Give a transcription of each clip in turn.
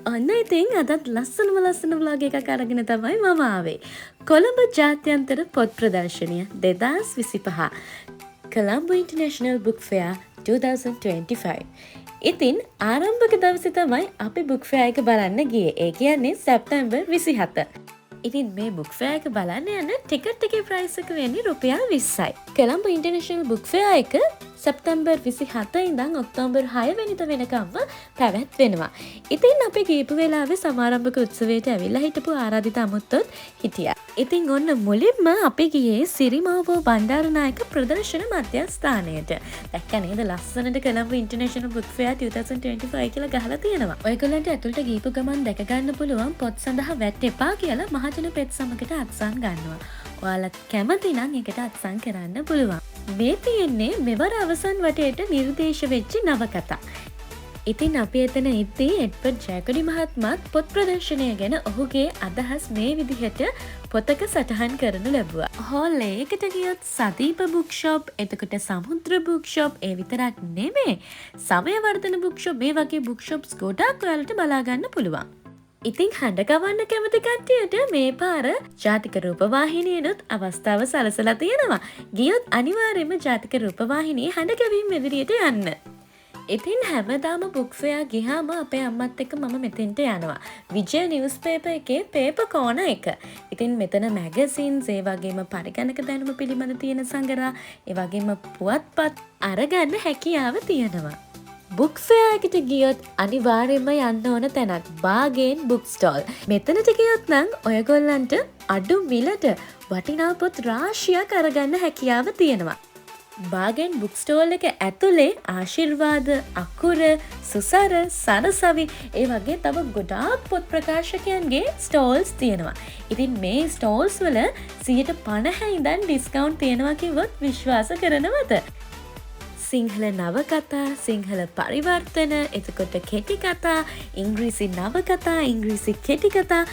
ඔන්න ඉතින් අදත් ලස්සන vlog එකක් අරගෙන තමයි මම ආවේ. කොළඹ ජාත්‍යන්තර පොත් ප්‍රදර්ශනය 2025. Colombo International Book Fair 2025. ඉතින් ආරම්භක දවසේ තමයි අපි book fair එක බලන්න ගියේ. ඒ කියන්නේ සැප්තැම්බර් 27. ඉතින් මේ book fair එක බලන්න යන ටිකට් එකේ ප්‍රයිස් එක වෙන්නේ රුපියල් 20යි. කොළඹ International Book Fair එක සැප්තැම්බර් 27 ඉඳන් ඔක්තෝබර් 6 වෙනිදා වෙනකම්ම පැවැත්වෙනවා. ඉතින් අපි ගියපු වෙලාවේ සමාරම්භක උත්සවයට ඇවිල්ලා හිටපු ආරාධිත අමුත්තොත් හිටියා. ඉතින් ඔන්න මුලින්ම අපි ගියේ සිරිමාවෝ බණ්ඩාරනායක ප්‍රදර්ශන මධ්‍යස්ථානයට. දැක්ක නේද ලස්සනට කොළඹ International Book Fair 2025 කියලා ගහලා තියෙනවා. ඔයගොල්ලන්ට ඇතුළට ගිහපු ගමන් දැක ගන්න පුළුවන් පොත් සඳහා වැට් එපා කියලා මහජන පෙත් සමගට අත්සන් ගන්නවා. ඔයාලත් කැමති නම් ඒකට අත්සන් කරන්න පුළුවන්. මේ තියෙන්නේ මෙවර අවසන් වටේට නිර්දේශ වෙච්ච නවකතා. ඉතින් අපි එතන ඉද්දී එඩ්වඩ් ජැකොඩි මහත්මයාත් පොත් ප්‍රදර්ශනය ගැන ඔහුගේ අදහස් මේ විදිහට පොතක සටහන් කරනු ලැබුවා. හෝල් ඒකට ගියොත් සදීප බුක් ෂොප්, එතකොට සමුද්‍ර බුක් ෂොප් ඒ විතරක් නෙමෙයි. සමයවර්ධන බුක් ෂොප් මේ වගේ බුක් ෂොප්ස් ගොඩක් ඔයාලට බලා ගන්න පුළුවන්. ඉතින් හඬ ගවන්න කැමති කට්ටියට මේ පාර ජාතික රූපවාහිනියනොත් අවස්ථාව සලසලා තියෙනවා. ගියොත් අනිවාර්යයෙන්ම ජාතික රූපවාහිනියේ හඬ ගැවීම් ඉදිරියට යන්න. ඉතින් හැමදාම බුක් ෆෙයා ගියාම අපේ අම්මත් එක්ක මම මෙතෙන්ට යනවා. විජය නිවුස් පේපර් එකේ පේපර් කෝනර් එක. ඉතින් මෙතන මැගසින්ස්, ඒ වගේම පරිගණක දැනුම පිළිබඳ තියෙන සංගරා, ඒ වගේම පුවත්පත් අරගන්න හැකියාව තියෙනවා. බුක් ෆෙයා එකට ගියොත් අනිවාර්යයෙන්ම යන්න ඕන තැනක් බාගෙන් බුක් ස්ටෝල්. මෙතනට ගියොත් නම් ඔයගොල්ලන්ට අඩු මිලට වටිනා පොත් රාශියක් අරගන්න හැකියාව තියෙනවා. බාගෙන් බුක් ස්ටෝල් එක ඇතුලේ ආශිර්වාද, අකුර, සුසර, සරසවි ඒ වගේ තව ගොඩාක් පොත් ප්‍රකාශකයන්ගේ ස්ටෝල්ස් තියෙනවා. ඉතින් මේ ස්ටෝල්ස් වල 50% ඉඳන් ඩිස්කවුන්ට් තියෙනවා කිව්වොත් විශ්වාස කරනවද? සිංහල නවකතා, සිංහල පරිවර්තන, එතකොට කෙටි කතා, ඉංග්‍රීසි නවකතා, ඉංග්‍රීසි කෙටි කතා,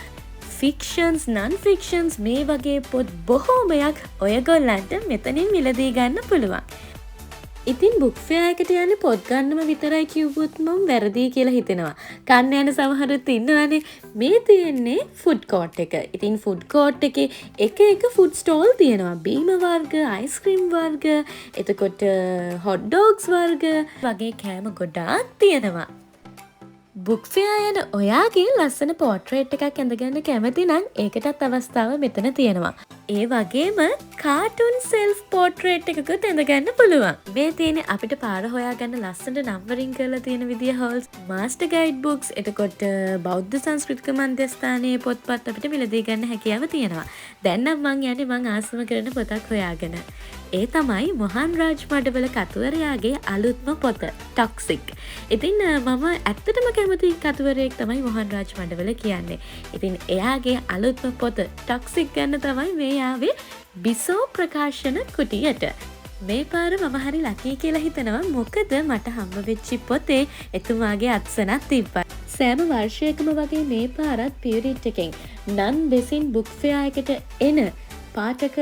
ෆික්ෂන්ස්, නන් ෆික්ෂන්ස් මේ වගේ පොත් බොහෝමයක් ඔයගොල්ලන්ට මෙතනින් මිලදී ගන්න පුළුවන්. ඉතින් බුක් ෆෙයා එකට යන්නේ පොත් ගන්නම විතරයි කිව්වොත් මම වැරදි කියලා හිතෙනවා. කන්න යන සමහරුත් ඉන්නවනේ. මේ තියෙන්නේ ෆුඩ් කෝට් එක. ඉතින් ෆුඩ් කෝට් එකේ එක ෆුඩ් ස්ටෝල් තියෙනවා. බීම වර්ග, අයිස්ක්‍රීම් වර්ග, එතකොට හොට් ඩොග්ස් වර්ග වගේ කෑම ගොඩාක් තියෙනවා. බුක් ෆෙයා යන ඔයාගේ ලස්සන පෝට්‍රේට් එකක් ඇඳගන්න කැමති නම් ඒකටත් අවස්ථාව මෙතන තියෙනවා. ඒ වගේම කාටුන් සෙල්ෆ් පෝට්‍රේට් එකකුත් ඇඳගන්න පුළුවන්. මේ තියෙන්නේ අපිට පාර හොයාගන්න ලස්සනට නම්බරින් කරලා තියෙන විදිය හෝල්ස්, මාස්ටර් ගයිඩ් බුක්ස්, එතකොට බෞද්ධ සංස්කෘතික මධ්‍යස්ථානයේ පොත්පත් අපිට මිලදී ගන්න හැකියාව තියෙනවා. දැන් නම් මං යන්නේ මං ආසම කරන පොතක් හොයාගෙන. ඒ තමයි මොහන් රාජ් මඩවල කතුවරයාගේ අලුත්ම පොත ටොක්සික්. ඉතින් මම ඇත්තටම කැමති කතුවරයෙක් තමයි මොහන් රාජ් මඩවල කියන්නේ. ඉතින් එයාගේ අලුත්ම පොත ටොක්සික් ගන්න තමයි මේ ආවේ බිසෝ ප්‍රකාශන කුටියට. මේ පාර මම හරි ලකී කියලා හිතනවා. මොකද මට හම්බ වෙච්චි පොතේ එතුමාගේ අත්සනක් තිබ්බා. සෑම වර්ෂයකම වගේ මේ පාරත් පියරිට් එකෙන් නන් දෙසින් බුක් ෆෙයා එකට එන පාඨක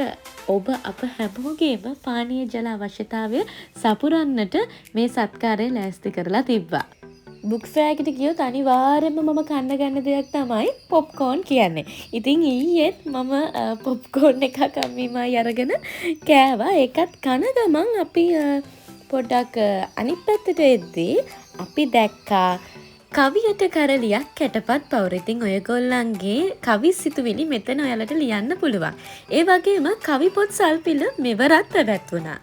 ඔබ අප හැමෝගේම පානීය ජල අවශ්‍යතාවය සපුරන්නට මේ සත්කාරය ලෑස්ති කරලා තිබ්බා. බුක් ෆෙයා එකට ගියොත් අනිවාර්යයෙන්ම මම කන්න ගන්න දෙයක් තමයි පොප්කෝන් කියන්නේ. ඉතින් ඊයේත් මම පොප්කෝන් එකක් අම්මිමයි අරගෙන කෑවා. ඒකත් කන ගමන් අපි පොඩ්ඩක් අනිත් පැත්තට එද්දී අපි දැක්කා කවියට කරලියක් කැටපත් පවුර. ඉතින් ඔයගොල්ලන්ගේ කවි සිතුවිලි මෙතන ඔයාලට ලියන්න පුළුවන්. ඒ වගේම කවි පොත් සල්පිල මෙවරත් පැවැත්වුණා.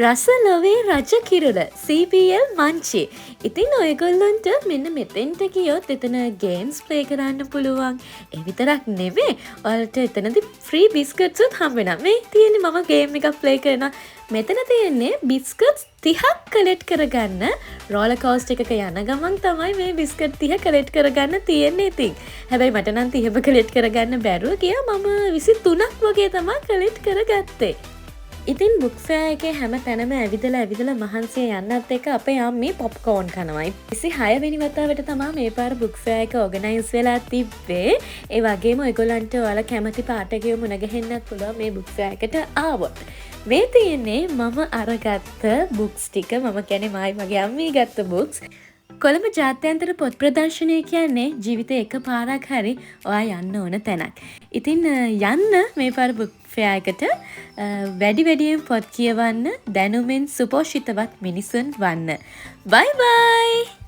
රසලොවේ රජ කිරුල CPL මංචි. ඉතින් ඔයගොල්ලන්ට මෙන්න මෙතෙන්ට ගියොත් එතන ගේම්ස් ප්ලේ කරන්න පුළුවන්. ඒ විතරක් නෙමෙයි. ඔයාලට එතනදී ෆ්‍රී බිස්කට්ස් උත් හම්බ වෙනවා. මේ තියෙන්නේ මම ගේම් එකක් ප්ලේ කරනවා. මෙතන තියෙන්නේ බිස්කට්ස් 30ක් කලෙක්ට් කරගන්න. රෝලර් කෝස්ටර් එකක යන ගමන් තමයි මේ බිස්කට් 30 කලෙක්ට් කරගන්න තියෙන්නේ. ඉතින් හැබැයි මට නම් 30ම කලෙක්ට් කරගන්න බැරුව ගියා. මම 23ක් වගේ තමයි කලෙක්ට් කරගත්තේ. ඉතින් බුක් ෆෙයා එකේ හැම තැනම ඇවිදලා මහන්සිය යන්නත් එක්ක අපේ අම්මේ පොප්කෝන් කනවා. 26 වෙනි වතාවට තමයි මේ පාර බුක් ෆෙයා එක ඕගනයිස් වෙලා තිබ්බේ. ඒ වගේම ඔයගොල්ලන්ට ඔයාලා කැමති පාඨකයෝ මුණ ගැහෙන්නත් පුළුවන් මේ බුක් ෆෙයා එකට ආවොත්. මේ තියෙන්නේ මම අරගත්ත බුක්ස් ටික. මම කියන්නේ මායි මගේ අම්මී ගත්ත බුක්ස්. කොළඹ ජාත්‍යන්තර පොත් ප්‍රදර්ශනය කියන්නේ ජීවිතේ එක පාරක් හරි ඔයා යන්න ඕන තැනක්. ඉතින් යන්න මේ පාර බුක් ෆෙයා එකට වැඩි වැඩියෙන් පොත් කියවන්න දැනුමින් සුපෝෂිතවත් මිනිසුන් වන්න. බයි බයි!